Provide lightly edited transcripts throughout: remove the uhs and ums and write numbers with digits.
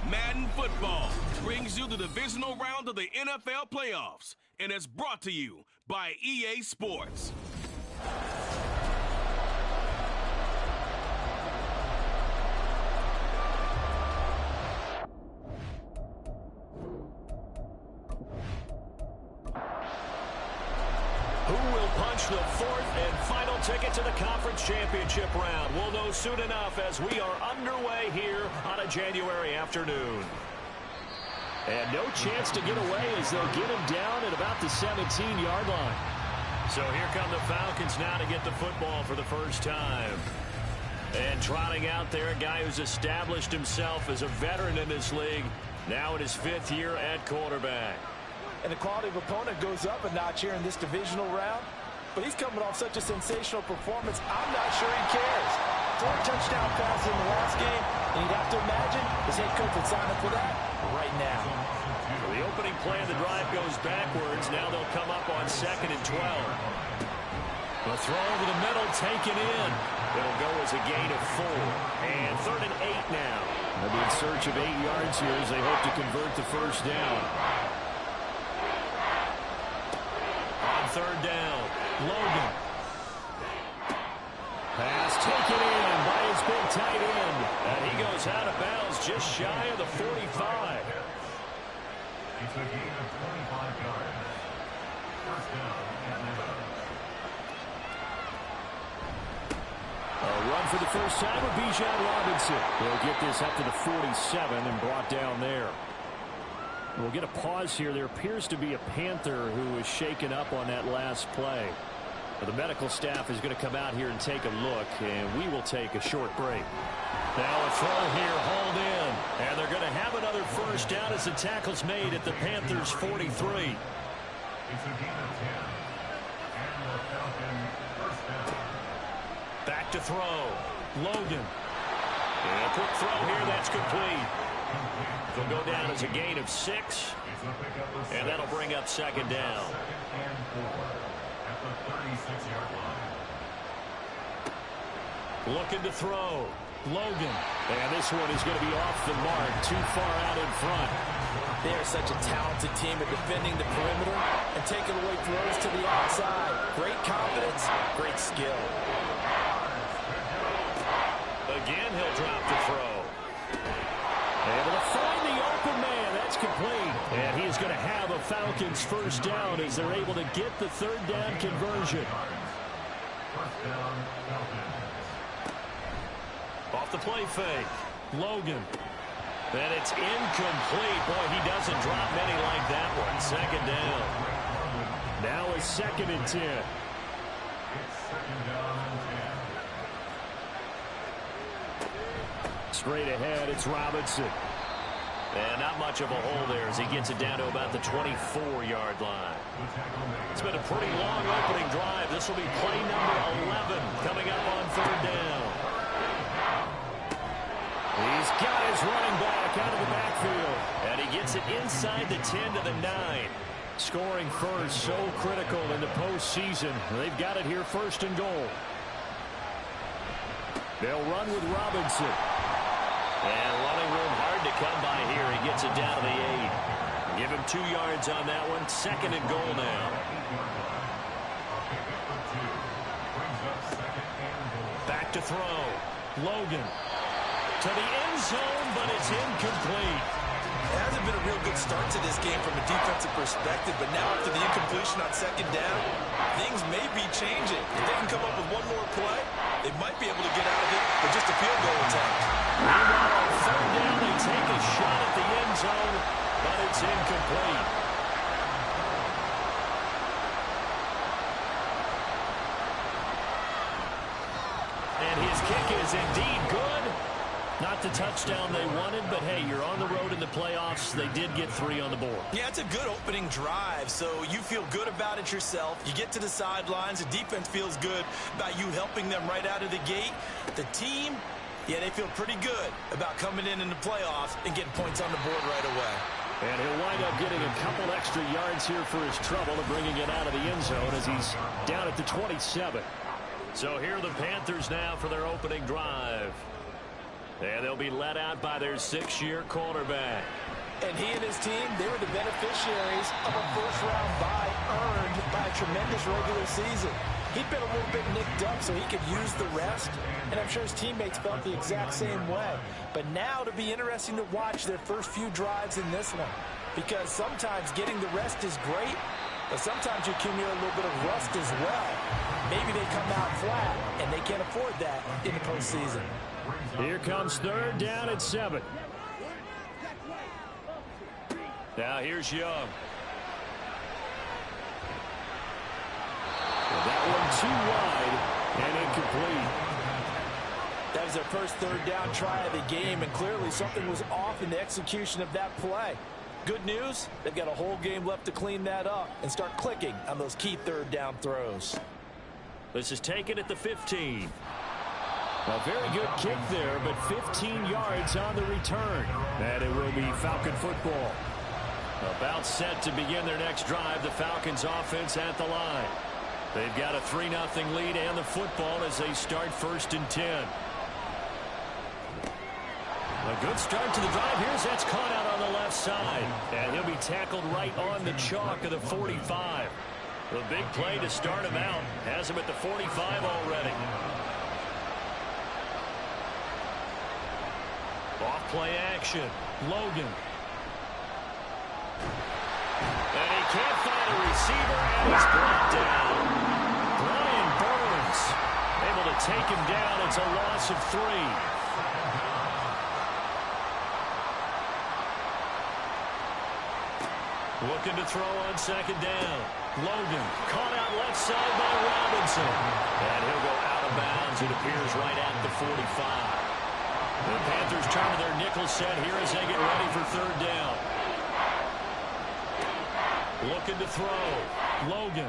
Madden football brings you the divisional round of the NFL playoffs and is brought to you by EA Sports. Who will punch the fourth and final ticket to the conference championship round? We'll know soon enough as we are underway here on a January afternoon. And no chance to get away as they'll get him down at about the 17-yard line. So here come the Falcons now to get the football for the first time. And trotting out there, a guy who's established himself as a veteran in this league, now in his 5th year at quarterback. And the quality of opponent goes up a notch here in this divisional round. But he's coming off such a sensational performance, I'm not sure he cares. 4 touchdown passes in the last game, and you'd have to imagine his head coach would sign up for that right now. The opening play of the drive goes backwards. Now they'll come up on 2nd and 12. The throw over the middle taken in. It'll go as a gain of 4. And 3rd and 8 now. They'll be in search of 8 yards here as they hope to convert the first down. 3rd down, Logan. Pass taken in by his big tight end. And he goes out of bounds just shy of the 45. It's a gain of 25 yards. First down and 11. A run for the first time with Bijan Robinson. They'll get this up to the 47 and brought down there. We'll get a pause here. There appears to be a Panther who was shaken up on that last play. The medical staff is going to come out here and take a look, and we will take a short break. Now a throw here, hauled in, and they're going to have another first down as the tackle's made at the Panthers' 43. It's a gain of 10. And the Falcon first down. Back to throw, Logan. And a quick throw here, that's complete. They'll go down as a gain of 6, and that'll bring up 2nd down. 2nd and 4 at the 36-yard line. Looking to throw, Logan. And this one is going to be off the mark, too far out in front. They are such a talented team at defending the perimeter and taking away throws to the outside. Great confidence, great skill. Again, he'll drop the throw. Able to find the open man. That's complete. And he is going to have a Falcons first down as they're able to get the 3rd down conversion. First down, Falcons. Off the play fake, Logan. And it's incomplete. Boy, he doesn't drop many like that one. 2nd down. Now a 2nd and 10. It's 2nd down and 10. Straight ahead, it's Robinson. And not much of a hole there as he gets it down to about the 24-yard line. It's been a pretty long opening drive. This will be play number 11 coming up on 3rd down. He's got his running back out of the backfield. And he gets it inside the 10 to the 9. Scoring first, so critical in the postseason. They've got it here 1st and goal. They'll run with Robinson. And running room hard to come by here. He gets it down to the 8. Give him 2 yards on that one. 2nd and goal now. Back to throw. Logan. To the end zone, but it's incomplete. It hasn't been a real good start to this game from a defensive perspective, but now after the incompletion on 2nd down, things may be changing. If they can come up with one more play, they might be able to get out of it with just a field goal attempt. Meanwhile, on 3rd down, they take a shot at the end zone, but it's incomplete. And his kick is indeed good. Not the touchdown they wanted, but hey, you're on the road in the playoffs. They did get 3 on the board. Yeah, it's a good opening drive, so you feel good about it yourself. You get to the sidelines. The defense feels good about you helping them right out of the gate. The team, yeah, they feel pretty good about coming in the playoffs and getting points on the board right away. And he'll wind up getting a couple extra yards here for his trouble and bringing it out of the end zone as he's down at the 27. So here are the Panthers now for their opening drive. And they'll be let out by their 6th-year quarterback. And he and his team, they were the beneficiaries of a first-round bye earned by a tremendous regular season. He'd been a little bit nicked up so he could use the rest, and I'm sure his teammates felt the exact same way. But now it'll be interesting to watch their first few drives in this one, because sometimes getting the rest is great, but sometimes you accumulate a little bit of rust as well. Maybe they come out flat, and they can't afford that in the postseason. Here comes 3rd down at 7. Now here's Young. And that one too wide and incomplete. That was their first 3rd down try of the game, and clearly something was off in the execution of that play. Good news, they've got a whole game left to clean that up and start clicking on those key 3rd down throws. This is taken at the 15. A very good kick there, but 15 yards on the return. And it will be Falcon football. About set to begin their next drive, the Falcons offense at the line. They've got a 3-0 lead and the football as they start 1st and 10. A good start to the drive. Here's that's caught out on the left side. And he'll be tackled right on the chalk of the 45. The big play to start him out. Has him at the 45 already. Off play action. Logan. And he can't find a receiver, and he's brought down. Brian Burns able to take him down. It's a loss of 3. Looking to throw on 2nd down. Logan caught out left side by Robinson. And he'll go out of bounds. It appears right at the 45. The Panthers turn to their nickel set here as they get ready for 3rd down. Looking to throw. Logan.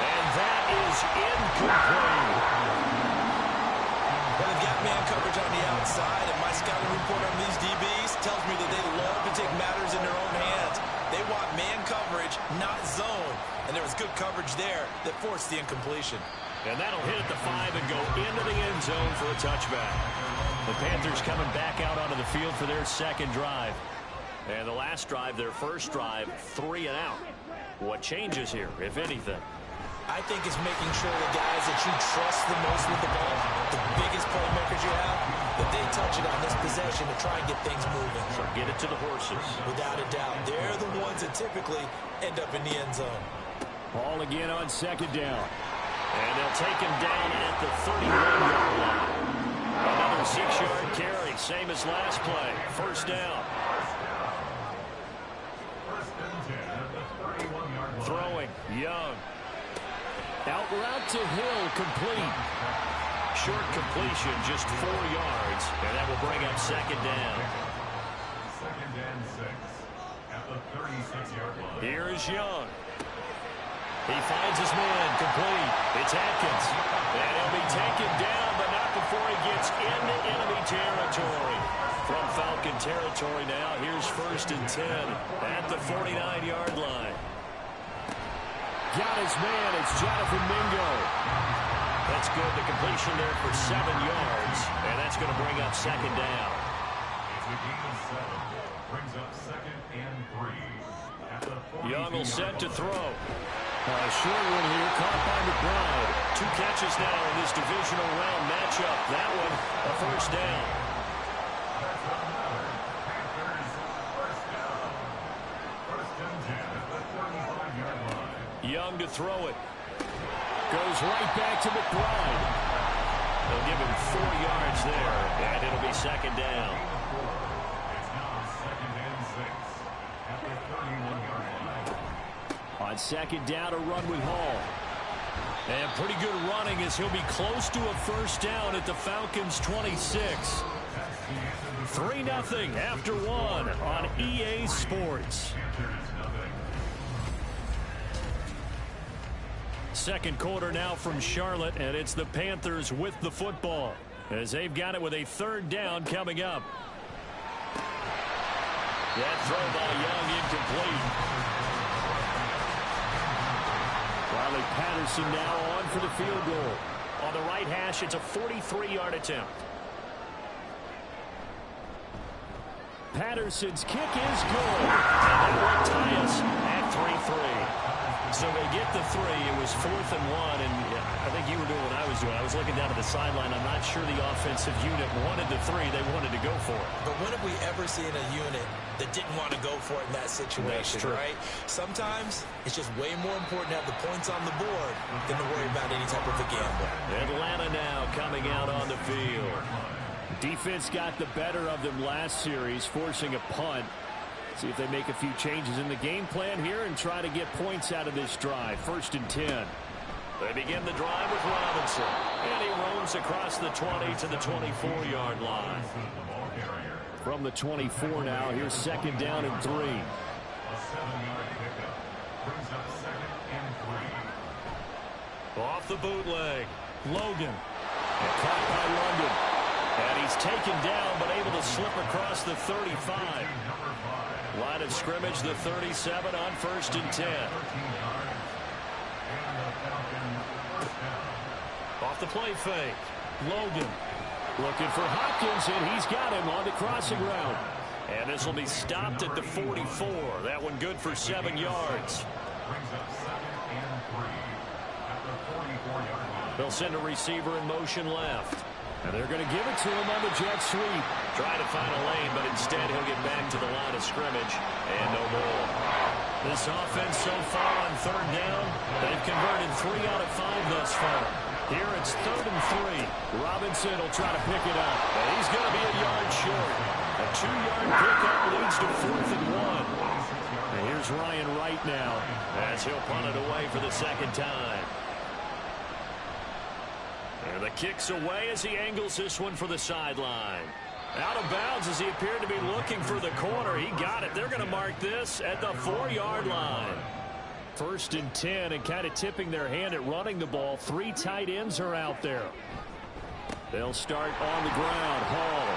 And that is incomplete. Well, they've got man coverage on the outside, and my scouting report on these DBs tells me that they love to take matters in their own hands. They want man coverage, not zone. And there was good coverage there that forced the incompletion. And that'll hit at the 5 and go into the end zone for a touchback. The Panthers coming back out onto the field for their 2nd drive. And the last drive, their first drive, 3 and out. What changes here, if anything? I think it's making sure the guys that you trust the most with the ball, the biggest playmakers you have, that they touch it on this possession to try and get things moving. So get it to the horses. Without a doubt. They're the ones that typically end up in the end zone. Ball again on 2nd down. And they'll take him down at the 31-yard line. Another 6-yard carry, same as last play. 1st down. Throwing, Young. Out route to Hill, complete. Short completion, just 4 yards, and that will bring up 2nd down. 2nd and 6 at the 36-yard line. Here is Young. He finds his man, complete. It's Atkins. And he'll be taken down, but not before he gets into enemy territory. From Falcon territory now, here's 1st and 10 at the 49-yard line. Got his man, it's Jonathan Mingo. That's good, the completion there for 7 yards, and that's going to bring up 2nd down. It's a gain of 7. Brings up 2nd and 3 at the 42-yard Young will set to throw. Short one here, caught by McBride. 2 catches now in this divisional round matchup. That one, a 1st down. That's another Panthers first down. 1st and 10 at the 35-yard line. Young to throw it. Goes right back to McBride. They'll give him 4 yards there, and it'll be 2nd down. It's now 2nd and 6 at the 31-yard line. On 2nd down, a run with Hall. And pretty good running as he'll be close to a 1st down at the Falcons' 26. 3-0 after 1 on EA Sports. Second quarter now from Charlotte, and it's the Panthers with the football as they've got it with a 3rd down coming up. That throw by Young incomplete. Riley Patterson now on for the field goal. On the right hash, it's a 43-yard attempt. Patterson's kick is good. And that will tie us at 3-3. So they get the 3. It was 4th and 1, and I think you were doing what I was doing. I was looking down at the sideline. I'm not sure the offensive unit wanted the 3. They wanted to go for it. But when have we ever seen a unit that didn't want to go for it in that situation, right? Sometimes it's just way more important to have the points on the board than to worry about any type of a gamble. Atlanta now coming out on the field. Defense got the better of them last series, forcing a punt. See if they make a few changes in the game plan here and try to get points out of this drive. 1st and 10. They begin the drive with Robinson. And he roams across the 20 to the 24-yard line. From the 24 now, here's 2nd down and 3. A 7-yard pickup brings up 2nd and 3. Off the bootleg. Logan. And caught by London. And he's taken down but able to slip across the 35. Line of scrimmage, the 37 on 1st and 10. Off the play fake. Logan looking for Hopkins, and he's got him on the crossing route. And this will be stopped at the 44. That one good for 7 yards. They'll send a receiver in motion left. And they're going to give it to him on the jet sweep. Trying to find a lane, but instead he'll get back to the line of scrimmage. And no more. This offense so far on 3rd down, they've converted 3 out of 5 thus far. Here it's 3rd and 3. Robinson will try to pick it up. And he's going to be a yard short. A 2-yard pickup leads to 4th and 1. And here's Ryan Wright now as he'll punt it away for the 2nd time. And the kick's away as he angles this one for the sideline. Out of bounds as he appeared to be looking for the corner. He got it. They're going to mark this at the 4-yard line. 1st and 10, and kind of tipping their hand at running the ball. 3 tight ends are out there. They'll start on the ground. Hall.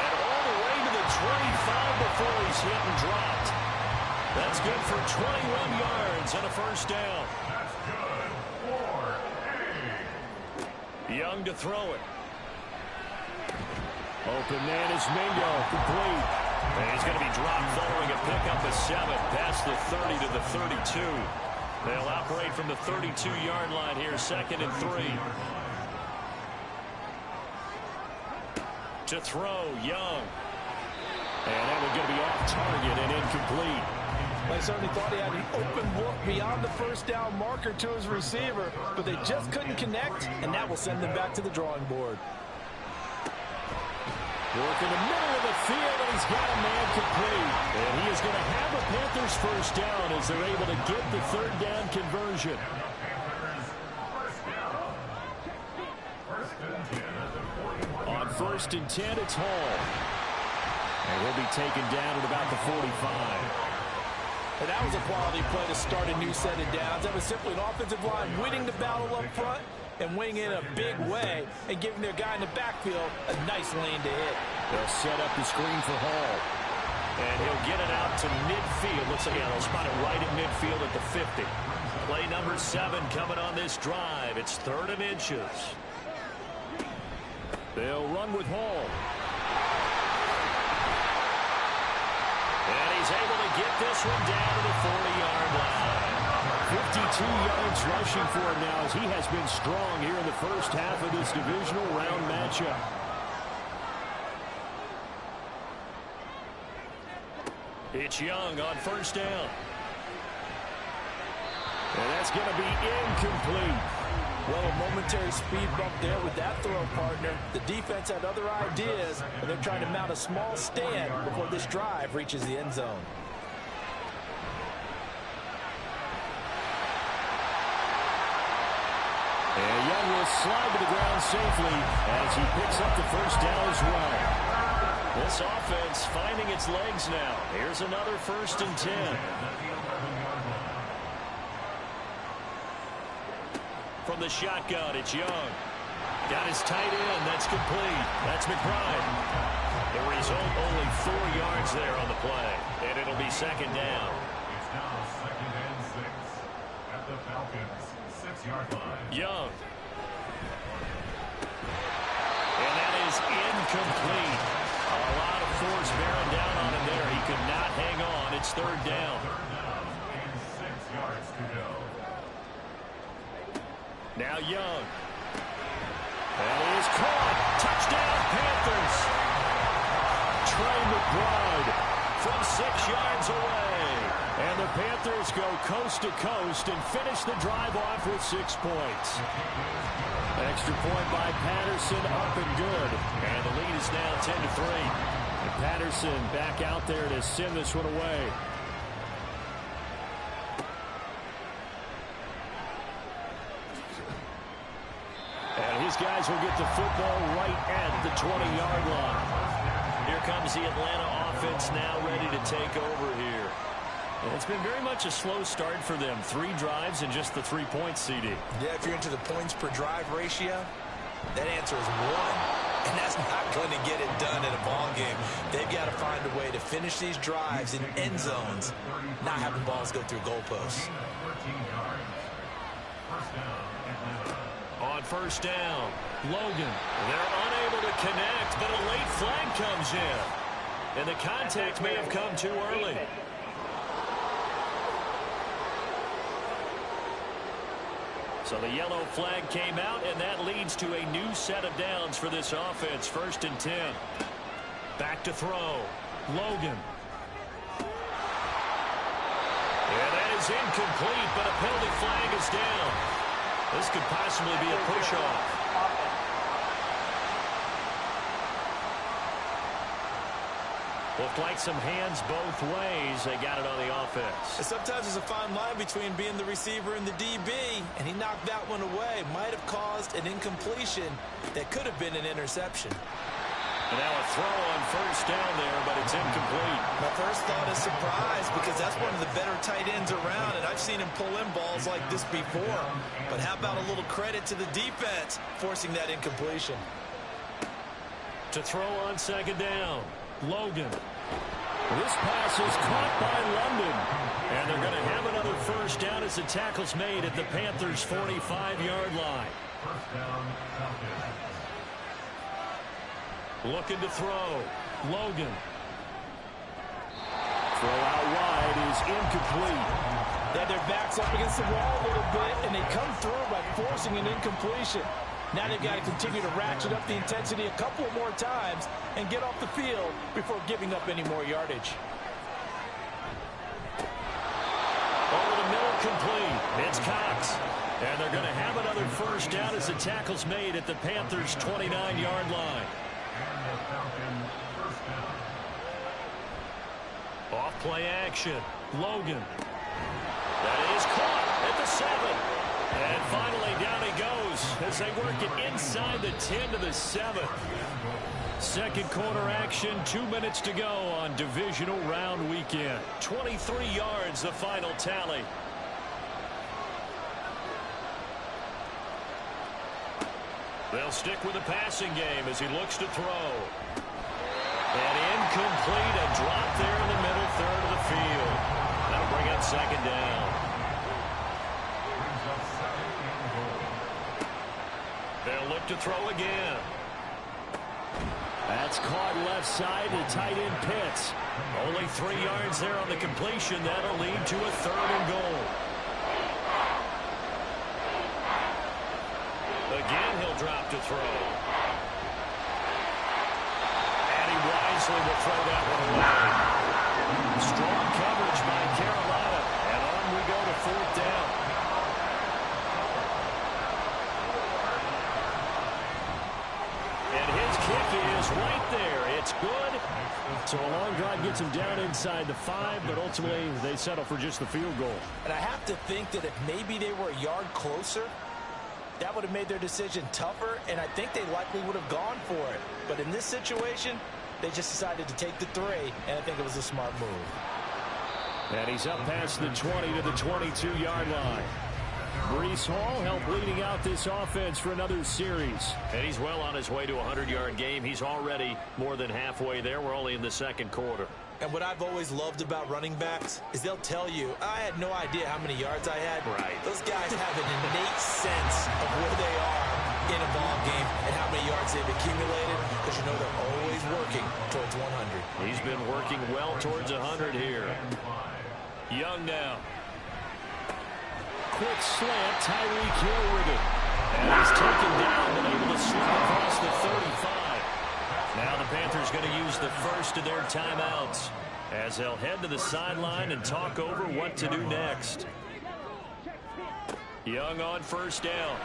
And all the way to the 25 before he's hit and dropped. That's good for 21 yards and a 1st down. That's good for Young to throw it. Open man is Mingo. Complete. And he's going to be dropped following a pickup of 7 past the 30 to the 32. They'll operate from the 32-yard line here, 2nd and 3. To throw, Young. And that one's going to be off target and incomplete. I certainly thought he had an open look beyond the 1st down marker to his receiver, but they just couldn't connect, and that will send them back to the drawing board. Work in the middle of the field, and he's got a man complete. And he is going to have the Panthers 1st down as they're able to get the 3rd down conversion. On 1st and 10, it's Hall. And he'll be taken down at about the 45. And that was a quality play to start a new set of downs. That was simply an offensive line winning the battle up front and winning in a big way and giving their guy in the backfield a nice lane to hit. They'll set up the screen for Hall. And he'll get it out to midfield. Looks like they'll spot it right at midfield at the 50. Play number 7 coming on this drive. It's 3rd and inches. They'll run with Hall. And he's able to get this one down to the 40-yard line. 52 yards rushing for him now as he has been strong here in the 1st half of this divisional round matchup. It's Young on 1st down. And that's going to be incomplete. Well, a momentary speed bump there with that throw, partner. The defense had other ideas, and they're trying to mount a small stand before this drive reaches the end zone. And Young will slide to the ground safely as he picks up the 1st down as well. This offense finding its legs now. Here's another 1st and 10. From the shotgun, it's Young. Got his tight end. That's complete. That's McBride. The result, only 4 yards there on the play. And it'll be 2nd down. It's now 2nd and 6 at the Falcons 6-yard line. Young. And that is incomplete. A lot of force It's third down. And 6 yards to go. Now Young. And he is caught. Touchdown, Panthers. Trey McBride from 6 yards away. And the Panthers go coast to coast and finish the drive off with 6 points. Extra point by Patterson, up and good. And the lead is now 10-3. And Patterson back out there to send this one away. And his guys will get the football right at the 20-yard line. Here comes the Atlanta offense now ready to take over here. And it's been very much a slow start for them. 3 drives and just the 3 points, CD. Yeah, if you're into the points per drive ratio, that answer is 1. And that's not going to get it done in a ball game. They've got to find a way to finish these drives in end zones, not having balls go through goalposts. On first down, Logan. They're unable to connect, but a late flag comes in. And the contact may have come too early. So the yellow flag came out, and that leads to a new set of downs for this offense. 1st and 10. Back to throw. Logan. And that is incomplete, but a penalty flag is down. This could possibly be a push-off. Looked like some hands both ways. They got it on the offense. And sometimes there's a fine line between being the receiver and the DB, and he knocked that one away. Might have caused an incompletion that could have been an interception. And now a throw on first down there, but it's incomplete. My first thought is surprise, because that's one of the better tight ends around, and I've seen him pull in balls like this before. But how about a little credit to the defense forcing that incompletion? To throw on second down, Logan. This pass is caught by London. And they're going to have another first down as the tackle's made at the Panthers' 45-yard line. First down, Falcons. Looking to throw. Logan. Throw out wide is incomplete. Yeah, their back's up against the wall a little bit, and they come through by forcing an incompletion. Now they've got to continue to ratchet up the intensity a couple of more times and get off the field before giving up any more yardage. Over the middle, complete. It's Cox. And they're going to have another first down as the tackle's made at the Panthers' 29-yard line. And the Falcons first down. Off play action. Logan. That is caught at the 7. And finally down he goes as they work it inside the 10 to the 7. Second quarter action, 2 minutes to go on divisional round weekend. 23 yards the final tally. They'll stick with the passing game as he looks to throw. And incomplete, a drop there in the middle third of the field. That'll bring up second down. They'll look to throw again. That's caught left side to tight end Pitts. Only 3 yards there on the completion. That'll lead to a 3rd and goal. Again, he'll drop to throw. And he wisely will throw that one away. Strong coverage by Carolina. And on we go to 4th down. And his kick is right there. It's good. So a long drive gets him down inside the 5, but ultimately they settle for just the field goal. And I have to think that if maybe they were a yard closer, that would have made their decision tougher, and I think they likely would have gone for it. But in this situation, they just decided to take the 3, and I think it was a smart move. And he's up past the 20 to the 22-yard line. Breece Hall helped leading out this offense for another series. And he's well on his way to a 100-yard game. He's already more than halfway there. We're only in the second quarter. And what I've always loved about running backs is they'll tell you, I had no idea how many yards I had. Right. Those guys have an innate sense of where they are in a ball game and how many yards they've accumulated, because you know they're always working towards 100. He's been working well towards 100 here. Young now. Quick slant, Tyreek Hill with it. And he's taken down and able to slip across the 35. Now the Panthers going to use the first of their timeouts as they'll head to the sideline and talk over what to do next. Young on first down.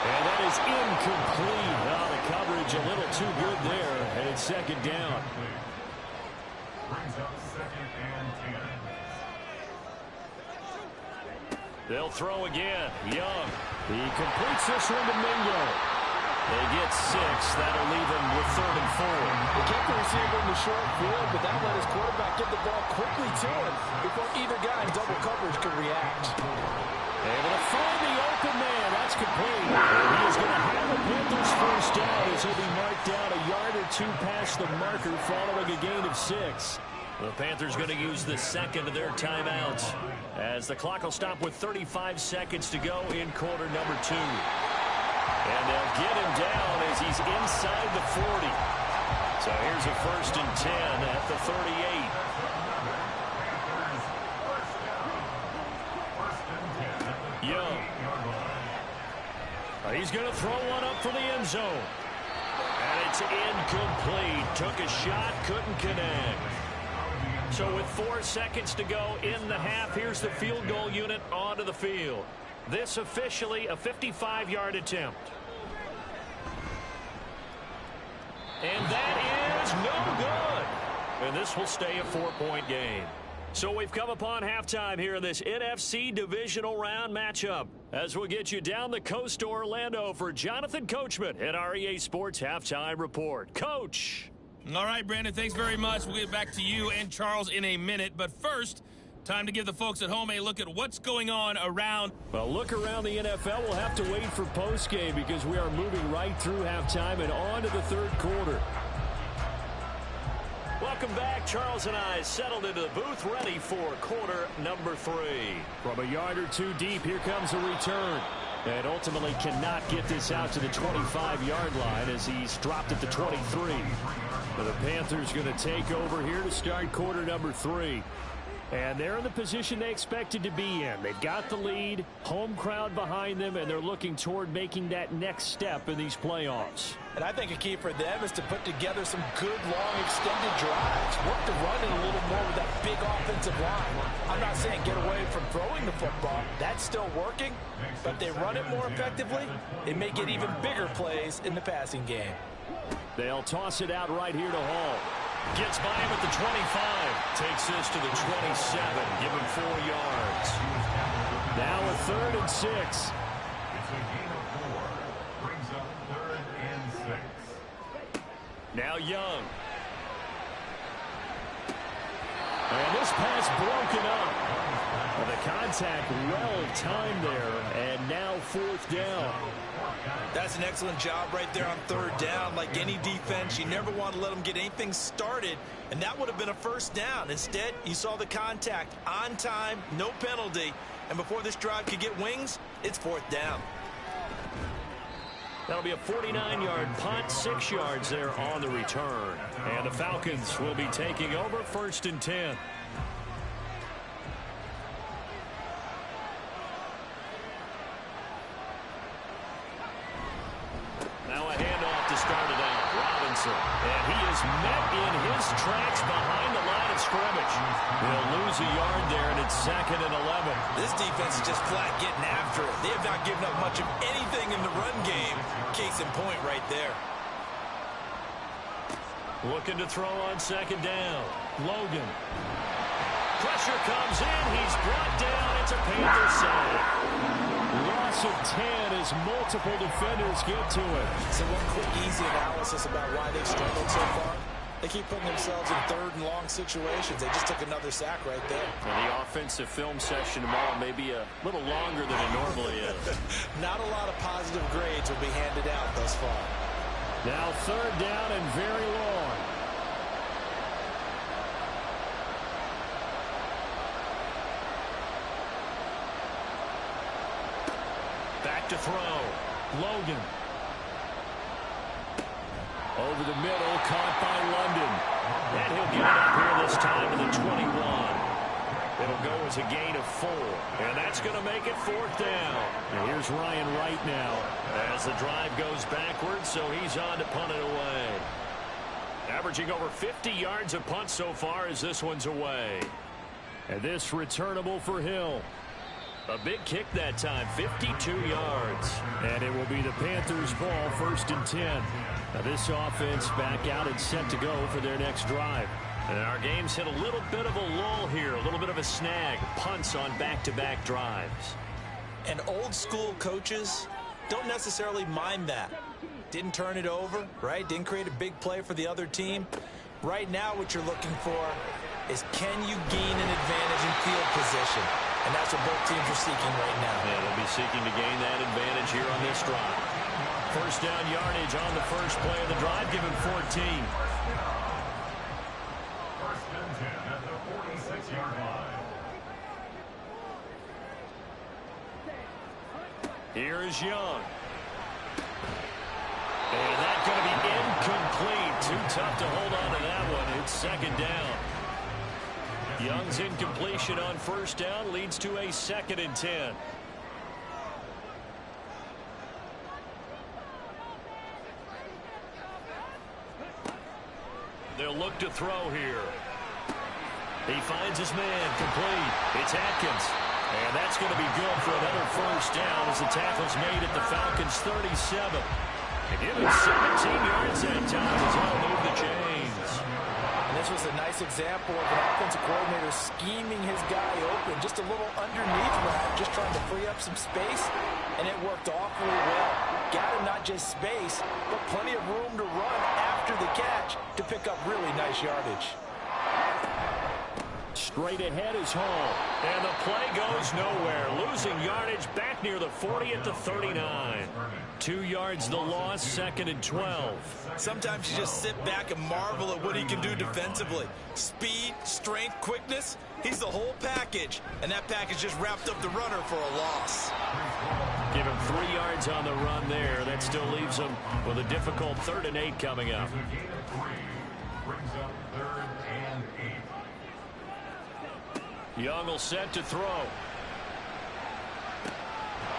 And that is incomplete. Oh, the coverage a little too good there, and it's second down. Brings up 2nd and 10. They'll throw again. Young. He completes this one to Mingo. They get 6. That'll leave him with 3rd and 4. They kept the receiver in the short field, but that let his quarterback get the ball quickly to him before either guy in double coverage could react. Able to find the open man. That's complete. And he is going to have the Panthers first down as he'll be marked down a yard or 2 past the marker following a gain of 6. The Panthers going to use the second of their timeouts as the clock will stop with 35 seconds to go in quarter number 2. And they'll get him down as he's inside the 40. So here's a 1st and 10 at the 38. Young. He's going to throw one up for the end zone. And it's incomplete. Took a shot, couldn't connect. So with 4 seconds to go in the half, here's the field goal unit onto the field. This officially a 55-yard attempt. And that is no good. And this will stay a 4-point game. So we've come upon halftime here in this NFC Divisional Round matchup. As we'll get you down the coast to Orlando for Jonathan Coachman at our EA Sports Halftime Report. Coach. All right, Brandon, thanks very much. We'll get back to you and Charles in a minute. But first, time to give the folks at home a look at what's going on around. Well, look around the NFL. We'll have to wait for postgame because we are moving right through halftime and on to the 3rd quarter. Welcome back. Charles and I settled into the booth ready for quarter number 3. From a yard or 2 deep, here comes a return. And ultimately cannot get this out to the 25-yard line as he's dropped at the 23. But the Panthers going to take over here to start quarter number 3. And they're in the position they expected to be in. They've got the lead, home crowd behind them, and they're looking toward making that next step in these playoffs. And I think a key for them is to put together some good, long, extended drives. Work the run in a little more with that big offensive line. I'm not saying get away from throwing the football. That's still working. But if they run it more effectively, it may get even bigger plays in the passing game. They'll toss it out right here to Hall. Gets by him at the 25. Takes this to the 27. Give him 4 yards. Now a 3rd and 6. It's a gain of 4. Brings up 3rd and 6. Now Young. And this pass broken up. Well, the contact well timed there. And now 4th down. That's an excellent job right there on 3rd down. Like any defense, you never want to let them get anything started, and that would have been a 1st down. Instead, you saw the contact on time, no penalty, and before this drive could get wings, it's 4th down. That'll be a 49-yard punt, 6 yards there on the return. And the Falcons will be taking over 1st and 10. Now a handoff to start it out. Robinson. And he is met in his tracks behind the line of scrimmage. He'll lose a yard there, and it's 2nd and 11. This defense is just flat getting after it. They have not given up much of anything in the run game. Case in point right there. Looking to throw on 2nd down. Logan. Pressure comes in. He's brought down. It's a Panther sack. Loss of 10 as multiple defenders get to it. So one quick, easy analysis about why they've struggled so far. They keep putting themselves in 3rd and long situations. They just took another sack right there. And the offensive film session tomorrow may be a little longer than it normally is. Not a lot of positive grades will be handed out thus far. Now 3rd down and very long. back to throw. Logan. Over the middle, caught by London. And he'll get it up here this time to the 21. It'll go as a gain of 4. And that's going to make it 4th down. And here's Ryan right now. As the drive goes backwards, so he's on to punt it away. Averaging over 50 yards a punt so far as this one's away. And this returnable for Hill. A big kick that time, 52 yards. And it will be the Panthers' ball, 1st and 10. Now this offense back out and set to go for their next drive. And our game's hit a little bit of a lull here, a little bit of a snag. Punts on back-to-back drives. And old school coaches don't necessarily mind that. Didn't turn it over, right? Didn't create a big play for the other team. Right now what you're looking for is, can you gain an advantage in field position? And that's what both teams are seeking right now. Yeah, they'll be seeking to gain that advantage here on this drive. 1st down yardage on the first play of the drive, give him 14. 1st and 10 at the 46-yard line. Here is Young. And that's going to be incomplete. Too tough to hold on to that one. It's 2nd down. Young's incompletion on 1st down leads to a 2nd and 10. They'll look to throw here. He finds his man, complete. It's Atkins. And that's going to be good for another 1st down as the tackle's made at the Falcons' 37. They give him 17 yards that time as he'll move the chains. And this was a nice example of an offensive coordinator scheming his guy open, just a little underneath route, just trying to free up some space, and it worked awfully well. Got him not just space, but plenty of room to run after the catch to pick up really nice yardage. Straight ahead is Hall. And the play goes nowhere. Losing yardage back near the 40 at the 39. 2 yards the loss, 2nd and 12. Sometimes you just sit back and marvel at what he can do defensively. Speed, strength, quickness, he's the whole package. And that package just wrapped up the runner for a loss. Give him 3 yards on the run there. That still leaves him with a difficult 3rd and 8 coming up. Brings up 3rd and 8. Young will set to throw.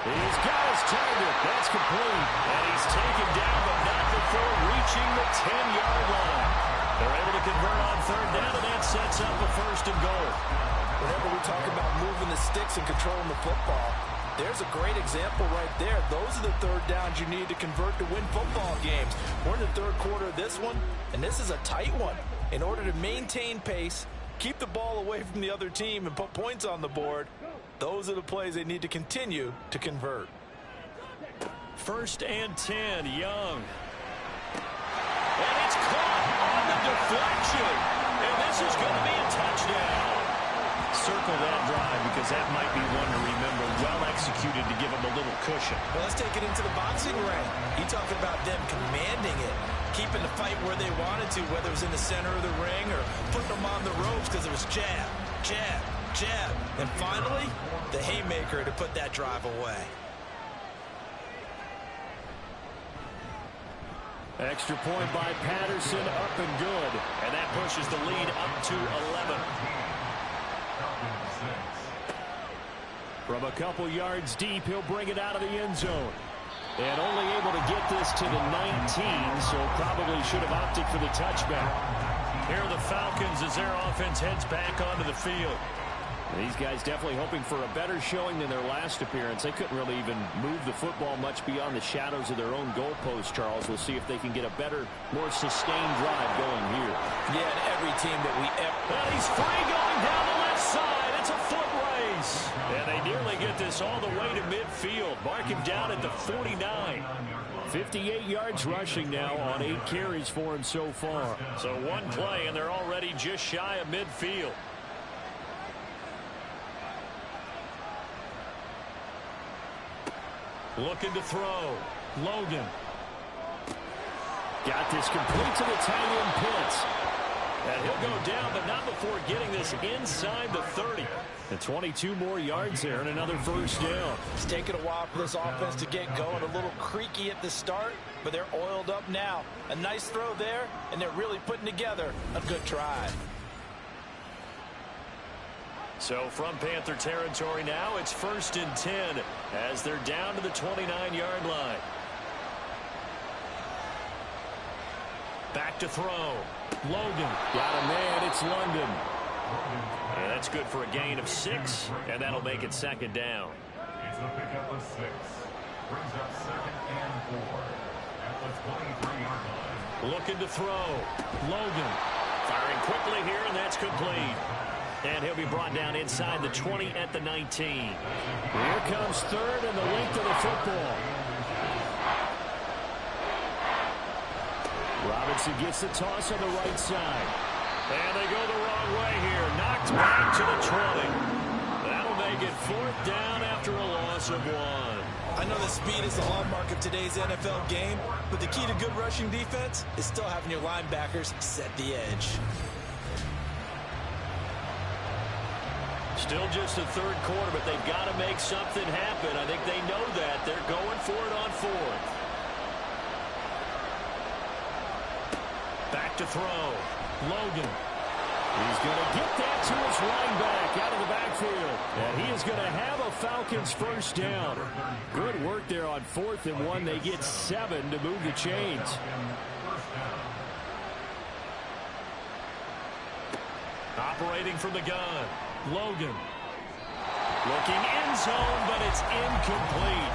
He's got his target. That's complete. And he's taken down, but not before reaching the 10-yard line. They're able to convert on 3rd down, and that sets up a 1st and goal. Whenever we talk about moving the sticks and controlling the football, there's a great example right there. Those are the 3rd downs you need to convert to win football games. We're in the 3rd quarter of this one, and this is a tight one. In order to maintain pace, keep the ball away from the other team, and put points on the board, those are the plays they need to continue to convert. 1st and 10, Young. And it's caught on the deflection. And this is going to be a touchdown. Circle that drive because that might be one to remember. Well executed to give him a little cushion. Well, let's take it into the boxing ring. You talked about them commanding it, keeping the fight where they wanted to, whether it was in the center of the ring or putting them on the ropes because it was jab, jab, jab. And finally, the haymaker to put that drive away. Extra point by Patterson, up and good. And that pushes the lead up to 11. From a couple yards deep, he'll bring it out of the end zone. And only able to get this to the 19, so probably should have opted for the touchback. Here are the Falcons as their offense heads back onto the field. These guys definitely hoping for a better showing than their last appearance. They couldn't really even move the football much beyond the shadows of their own goalpost, Charles. We'll see if they can get a better, more sustained drive going here. Yeah, and every team that we ever... And he's free going down the left side. It's a foot race. And they nearly get this all the way to midfield. Mark him down at the 49. 58 yards rushing now on 8 carries for him so far. So one play, and they're already just shy of midfield. Looking to throw. Logan. Got this complete to the tight end Pitts. And he'll go down, but not before getting this inside the 30. And 22 more yards there and another first down. It's taken a while for this offense to get going. A little creaky at the start, but they're oiled up now. A nice throw there, and they're really putting together a good drive. So from Panther territory now, it's 1st and 10 as they're down to the 29-yard line. Back to throw. Logan. Got a man. It's London. And that's good for a gain of 6, and that'll make it 2nd down. It's a pickup of 6. Brings up 2nd and 4 at the 23-yard line. Looking to throw. Logan. Firing quickly here, and that's complete. And he'll be brought down inside the 20 at the 19. Here comes 3rd and the length of the football. Robinson gets the toss on the right side. And they go the wrong way here. Knocked back to the 20. That'll make it 4th down after a loss of 1. I know the speed is the hallmark of today's NFL game, but the key to good rushing defense is still having your linebackers set the edge. Still just the 3rd quarter, but they've got to make something happen. I think they know that. They're going for it on 4th. Back to throw. Logan. He's going to get that to his running back out of the backfield. And he is going to have a Falcons first down. Good work there on 4th and 1. They get 7 to move the chains. Operating from the gun. Logan. Looking end zone, but it's incomplete.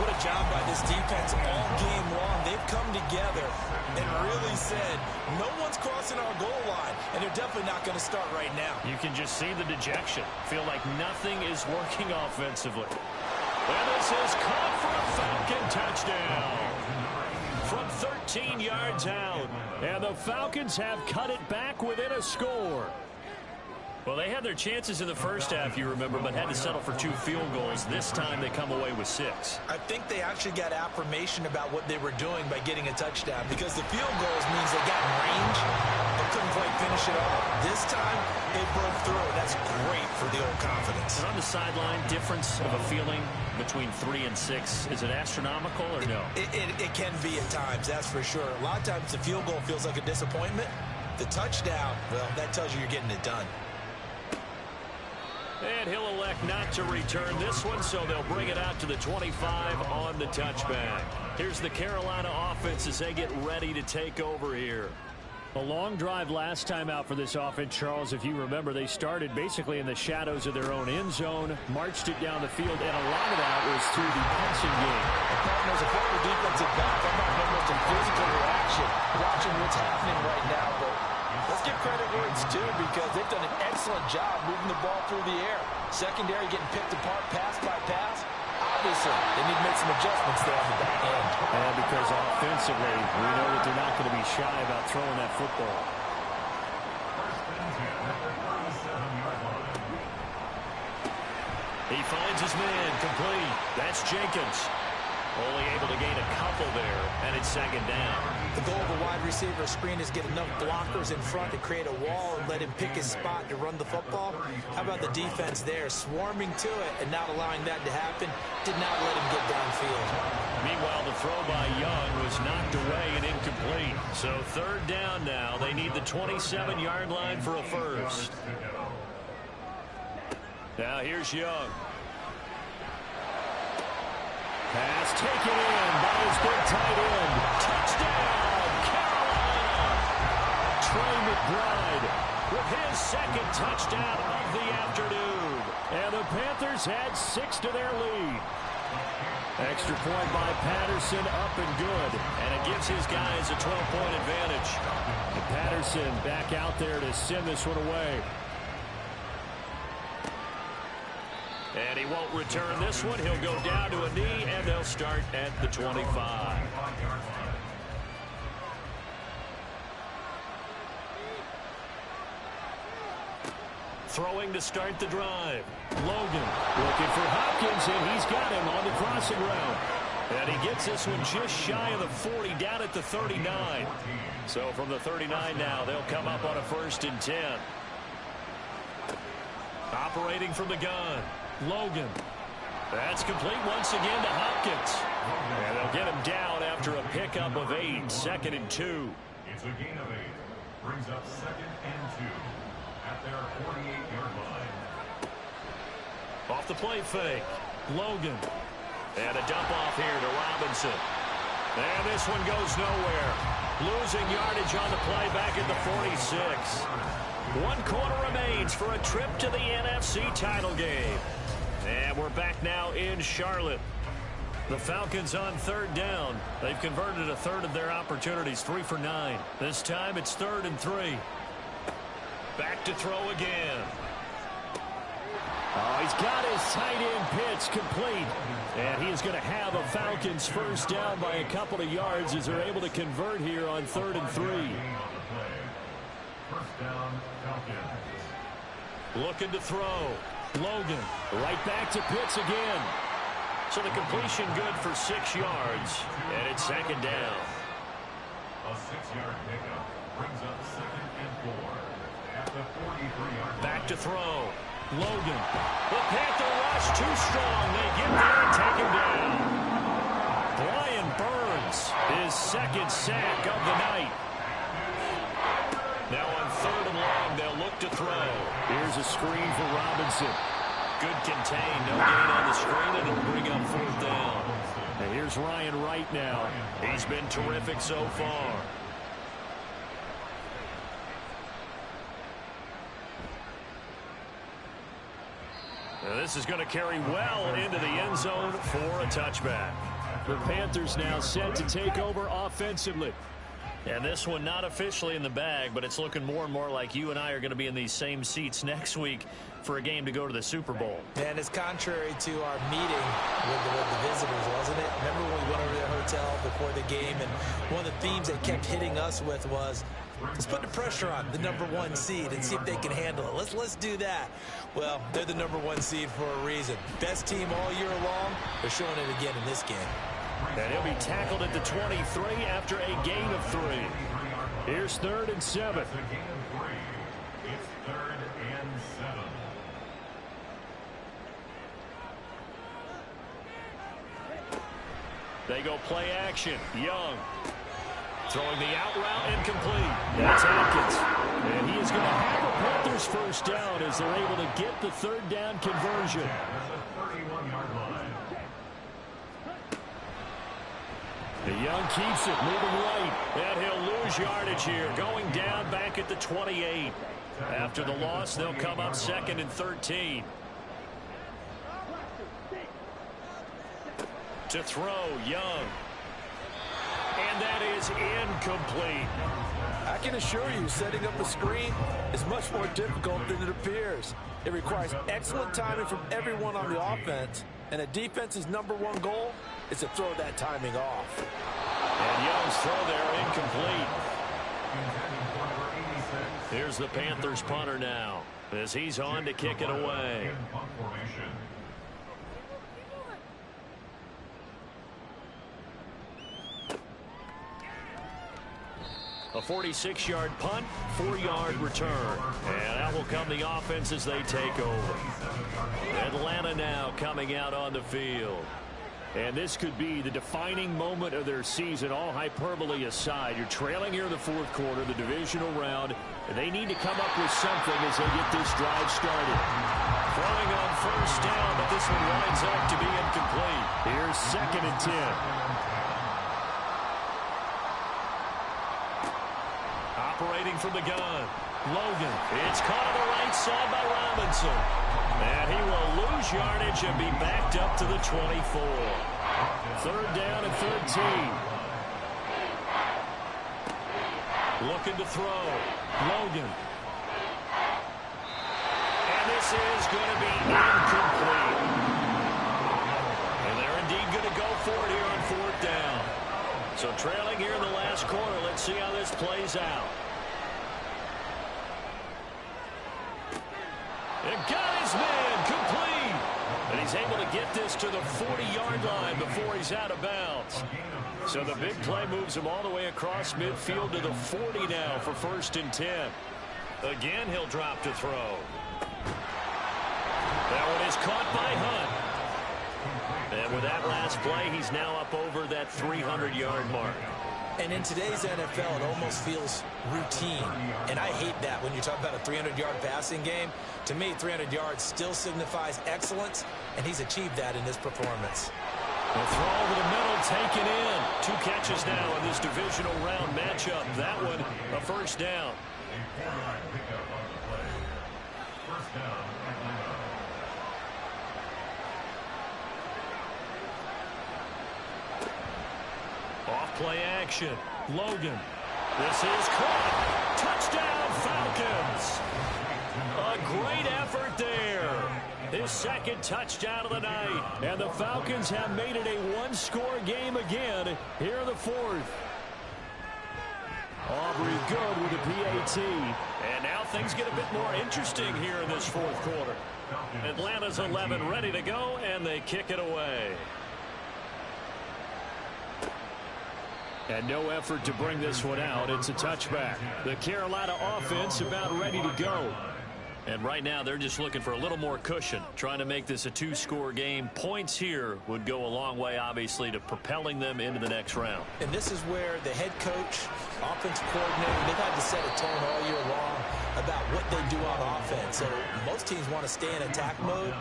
What a job by this defense all game long. They've come together and really said, no one's crossing our goal line, and they're definitely not going to start right now. You can just see the dejection. Feel like nothing is working offensively. And this is caught for a Falcon touchdown from 13 yards out. And the Falcons have cut it back within a score. Well, they had their chances in the first half, you remember, but had to settle for 2 field goals. This time they come away with 6. I think they actually got affirmation about what they were doing by getting a touchdown, because the field goals means they got in range but couldn't quite finish it off. This time, they broke through. That's great for the old confidence. And on the sideline, difference of a feeling between 3 and 6, is it astronomical or no? It can be at times, that's for sure. A lot of times the field goal feels like a disappointment. The touchdown, well, that tells you you're getting it done. And he'll elect not to return this one, so they'll bring it out to the 25 on the touchback. Here's the Carolina offense as they get ready to take over here. A long drive last time out for this offense, Charles. If you remember, they started basically in the shadows of their own end zone, marched it down the field, and a lot of that was through the passing game. As a former defensive back, I'm not having much of physical reaction watching what's happening right now, but let's give credit where it's due, because they've done an excellent job moving the ball through the air. Secondary getting picked apart pass by pass. Obviously, they need to make some adjustments there on the back end. And because offensively, we know that they're not going to be shy about throwing that football. He finds his man complete. That's Jenkins. Only able to gain a couple there, and it's 2nd down. The goal of a wide receiver screen is get enough blockers in front to create a wall and let him pick his spot to run the football. How about the defense there, swarming to it and not allowing that to happen? Did not let him get downfield. Meanwhile, the throw by Young was knocked away and incomplete. So 3rd down now. They need the 27-yard line for a first. Now here's Young. Pass taken in by his big tight end. Touchdown, Carolina! Trey McBride with his 2nd touchdown of the afternoon. And the Panthers add 6 to their lead. Extra point by Patterson, up and good. And it gives his guys a 12-point advantage. And Patterson back out there to send this one away. And he won't return this one. He'll go down to a knee, and they'll start at the 25. Throwing to start the drive. Logan looking for Hopkins, and he's got him on the crossing route. And he gets this one just shy of the 40, down at the 39. So from the 39 now, they'll come up on a 1st and 10. Operating from the gun, Logan. That's complete once again to Hopkins. And they'll get him down after a pickup of 8, 2nd and 2. It's a gain of 8. Brings up 2nd and 2 at their 48-yard line. Off the play fake, Logan. And a dump off here to Robinson. And this one goes nowhere. Losing yardage on the play back at the 46. 1 quarter remains for a trip to the NFC title game. And we're back now in Charlotte. The Falcons on 3rd down. They've converted a third of their opportunities, 3 for 9. This time it's 3rd and 3. Back to throw again. Oh, he's got his tight end pitch complete. And he is going to have a Falcons 1st down by a couple of yards as they're able to convert here on 3rd and 3. First down, Falcons. Looking to throw. Logan. Right back to Pitts again. So the completion good for 6 yards. And it's 2nd down. A 6-yard pickup brings up 2nd and 4 at the 43-yard line. Back to throw. Logan. The Panther rush too strong. They get there and take him down. Brian Burns, his 2nd sack of the night. Now on 3rd and long, they'll look to throw. Here's a screen for Robinson. Good contain. No gain on the screen, and it'll bring up 4th down. And here's Ryan Wright now. He's been terrific so far. Now this is going to carry well into the end zone for a touchback. The Panthers now set to take over offensively. And this one not officially in the bag, but it's looking more and more like you and I are going to be in these same seats next week for a game to go to the Super Bowl. And it's contrary to our meeting with the visitors, wasn't it? Remember when we went over to the hotel before the game, and one of the themes they kept hitting us with was, let's put the pressure on the #1 seed and see if they can handle it. Let's do that. Well, they're the #1 seed for a reason. Best team all year long. They're showing it again in this game. And he'll be tackled at the 23 after a gain of 3. Here's 3rd and 7. It's a gain of 3. It's 3rd and 7. They go play action. Young. Throwing the out route incomplete. That's Atkins. And he is going to have a Panthers 1st down as they're able to get the 3rd down conversion. That's a 31-yard line. The Young keeps it, moving right. And he'll lose yardage here, going down back at the 28. After the loss, they'll come up 2nd and 13. To throw, Young. And that is incomplete. I can assure you, setting up a screen is much more difficult than it appears. It requires excellent timing from everyone on the offense, and a defense's #1 goal is to throw that timing off. And Young's throw there incomplete. Here's the Panthers punter now as he's on to kick it away. A 46-yard punt, 4-yard return. And that will come the offense as they take over. Atlanta now coming out on the field. And this could be the defining moment of their season, all hyperbole aside. You're trailing here in the 4th quarter, the divisional round, and they need to come up with something as they get this drive started. Throwing on 1st down, but this one winds up to be incomplete. Here's 2nd and 10. Operating from the gun, Logan. It's caught on the right side by Robinson. And he will lose yardage and be backed up to the 24. 3rd down and 13. Looking to throw. Logan. And this is going to be incomplete. And they're indeed going to go for it here on 4th down. So trailing here in the last quarter. Let's see how this plays out. And got his man complete. And he's he's able to get this to the 40-yard line before he's out of bounds. So the big play moves him all the way across midfield to the 40 now for 1st and 10. Again, he'll drop to throw. That one is caught by Hunt. And with that last play, he's now up over that 300-yard mark. And in today's NFL, it almost feels routine. And I hate that when you talk about a 300-yard passing game. To me, 300 yards still signifies excellence, and he's achieved that in this performance. The throw over the middle, taken in. 2 catches now in this divisional round matchup. That one, a 1st down. Off play action. Logan. This is caught. Touchdown, Falcons. A great effort there. His 2nd touchdown of the night. And the Falcons have made it a 1-score game again here in the 4th. Aubrey good with a PAT. And now things get a bit more interesting here in this 4th quarter. Atlanta's 11 ready to go, and they kick it away. And no effort to bring this one out. It's a touchback. The Carolina offense about ready to go. And right now, they're just looking for a little more cushion, trying to make this a 2-score game. Points here would go a long way, obviously, to propelling them into the next round. And this is where the head coach, offensive coordinator, they've had to set a tone all year long about what they do on offense. So most teams want to stay in attack mode,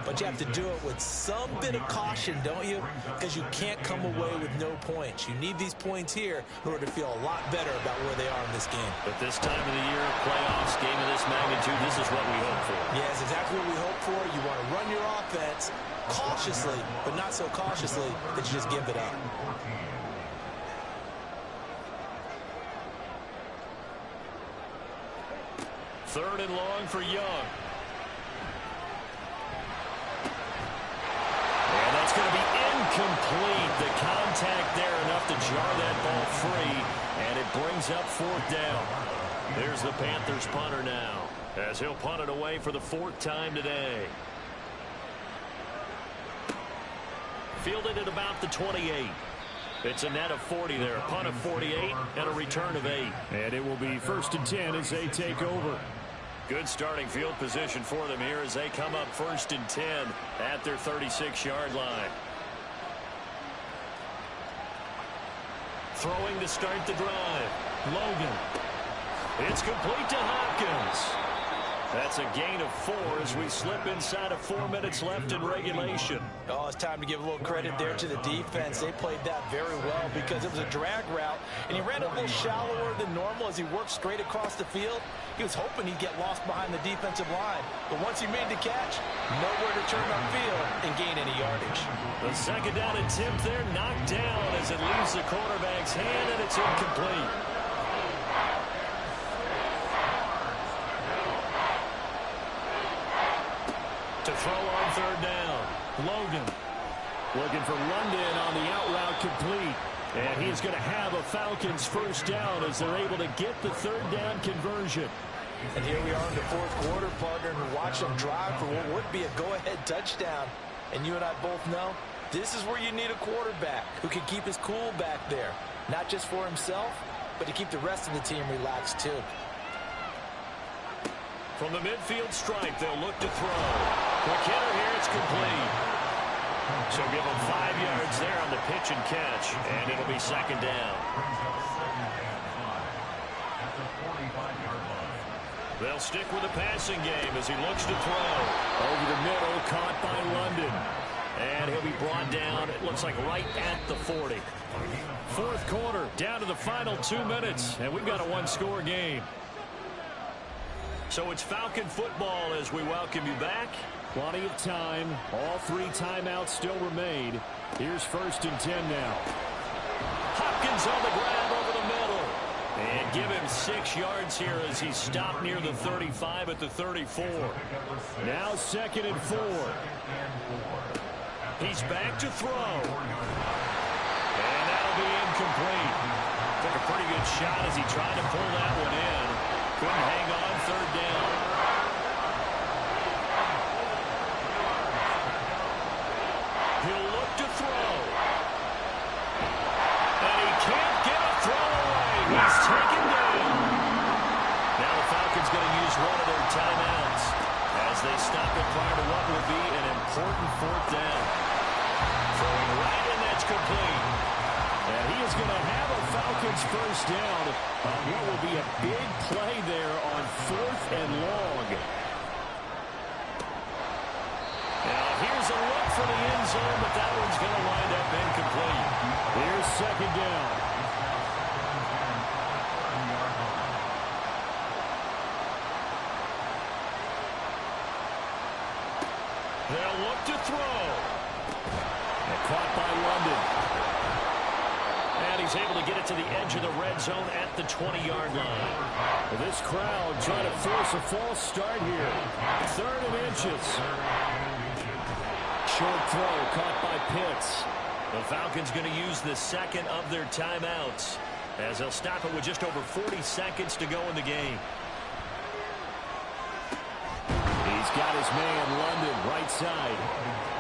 but you have to do it with some bit of caution, don't you? Because you can't come away with no points. You need these points here in order to feel a lot better about where they are in this game. But this time of the year, playoffs, game of this magnitude, this is what we hope for. Yeah, it's exactly what we hope for. You want to run your offense cautiously, but not so cautiously that you just give it up. Third and long for Young. And that's going to be incomplete. The contact there enough to jar that ball free, and it brings up 4th down. There's the Panthers punter now, as he'll punt it away for the 4th time today. Fielded at about the 28. It's a net of 40 there. Punt of 48 and a return of 8. And it will be 1st and 10 as they take over. Good starting field position for them here as they come up 1st and 10 at their 36-yard line. Throwing to start the drive. Logan. It's complete to Hopkins. That's a gain of 4 as we slip inside of 4 minutes left in regulation. Oh, it's time to give a little credit there to the defense. They played that very well because it was a drag route, and he ran a little shallower than normal as he worked straight across the field. He was hoping he'd get lost behind the defensive line, but once he made the catch, nowhere to turn upfield and gain any yardage. The 2nd down attempt there knocked down as it leaves the quarterback's hand, and it's incomplete. To throw on 3rd down. Logan looking for London on the out route complete. And he's going to have a Falcons 1st down as they're able to get the 3rd down conversion. And here we are in the 4th quarter, partner, and watch them drive for what would be a go-ahead touchdown. And you and I both know this is where you need a quarterback who can keep his cool back there. Not just for himself, but to keep the rest of the team relaxed too. From the midfield stripe, they'll look to throw. McKinnon here, it's complete. So give him 5 yards there on the pitch and catch, and it'll be 2nd down. They'll stick with the passing game as he looks to throw. Over the middle, caught by London. And he'll be brought down, it looks like right at the 40. 4th quarter, down to the final 2 minutes, and we've got a 1-score game. So it's Falcon football as we welcome you back. Plenty of time. All 3 timeouts still remain. Here's 1st and 10 now. Hopkins on the grab over the middle. And give him 6 yards here as he's stopped near the 35 at the 34. Now 2nd and 4. He's back to throw. And that'll be incomplete. Took a pretty good shot as he tried to pull that one in. Couldn't hang on, 3rd down. they stop it prior to what will be an important fourth down. Throwing right, and that's complete. And he is going to have a Falcons first down on what will be a big play there on 4th and long. Now here's a look for the end zone, but that one's going to wind up incomplete. Here's second down. They'll look to throw. And caught by London. And he's able to get it to the edge of the red zone at the 20-yard line. Well, this crowd trying to force a false start here. 3rd and inches. Short throw caught by Pitts. The Falcons going to use the second of their timeouts as they'll stop it with just over 40 seconds to go in the game. He's got his man, London, right side.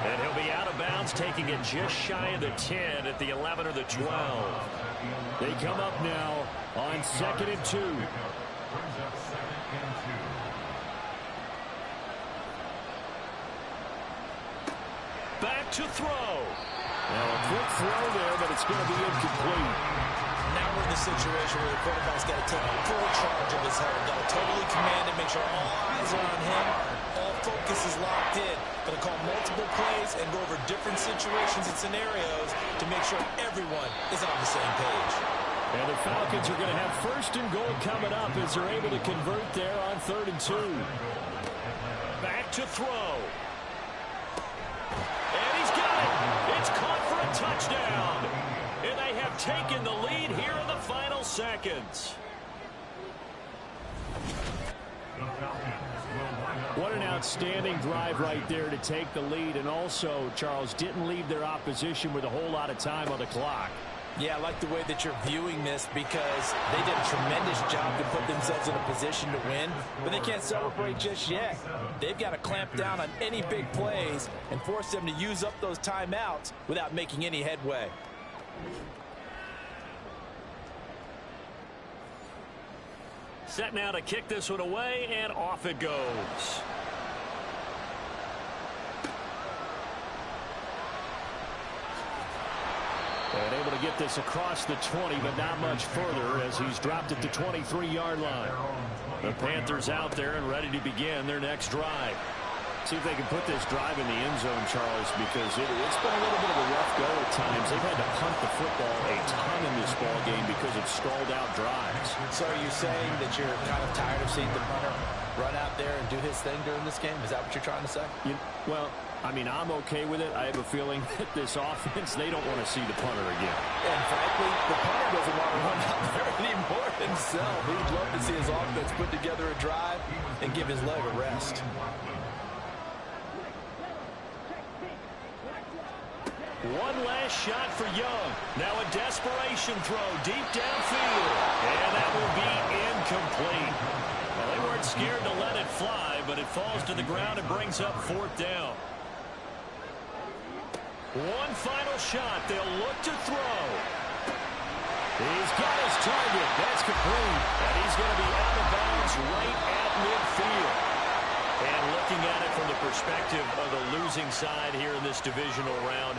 And he'll be out of bounds, taking it just shy of the 10 at the 11 or the 12. They come up now on 2nd and 2. Back to throw. Now a quick throw there, but it's going to be incomplete. Now we're in the situation where the quarterback's got to take full charge of his head. Got to totally command it, make sure all eyes are on him. All focus is locked in. Going to call multiple plays and go over different situations and scenarios to make sure everyone is on the same page. And the Falcons are going to have 1st and goal coming up as they're able to convert there on 3rd and 2. Back to throw. And he's got it. It's caught for a touchdown. And they have taken the lead here in the final seconds. What an outstanding drive right there to take the lead. And also, Charles, didn't leave their opposition with a whole lot of time on the clock. Yeah, I like the way that you're viewing this because they did a tremendous job to put themselves in a position to win, but they can't celebrate just yet. They've got to clamp down on any big plays and force them to use up those timeouts without making any headway. Set now to kick this one away, and off it goes. And able to get this across the 20, but not much further as he's dropped it to 23-yard line. The Panthers out there and ready to begin their next drive. See if they can put this drive in the end zone, Charles, because it's been a little bit of a rough go at times. They've had to punt the football a ton in this ball game because of stalled out drives. So are you saying that you're kind of tired of seeing the punter run out there and do his thing during this game? Is that what you're trying to say? Well, I mean, I'm okay with it. I have a feeling that this offense, they don't want to see the punter again. And frankly, the punter doesn't want to run out there anymore himself. He'd love to see his offense put together a drive and give his leg a rest. One last shot for Young. Now a desperation throw deep downfield. And that will be incomplete. Well, they weren't scared to let it fly, but it falls to the ground and brings up 4th down. One final shot. They'll look to throw. He's got his target. That's complete. And he's going to be out of bounds right at midfield. And looking at it from the perspective of the losing side here in this divisional round,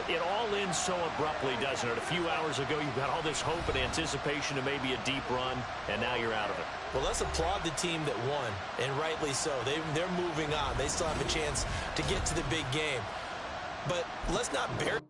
it all ends so abruptly, doesn't it? A few hours ago, you've got all this hope and anticipation of maybe a deep run, and now you're out of it. Well, let's applaud the team that won, and rightly so. They're moving on. They still have a chance to get to the big game. But let's not bury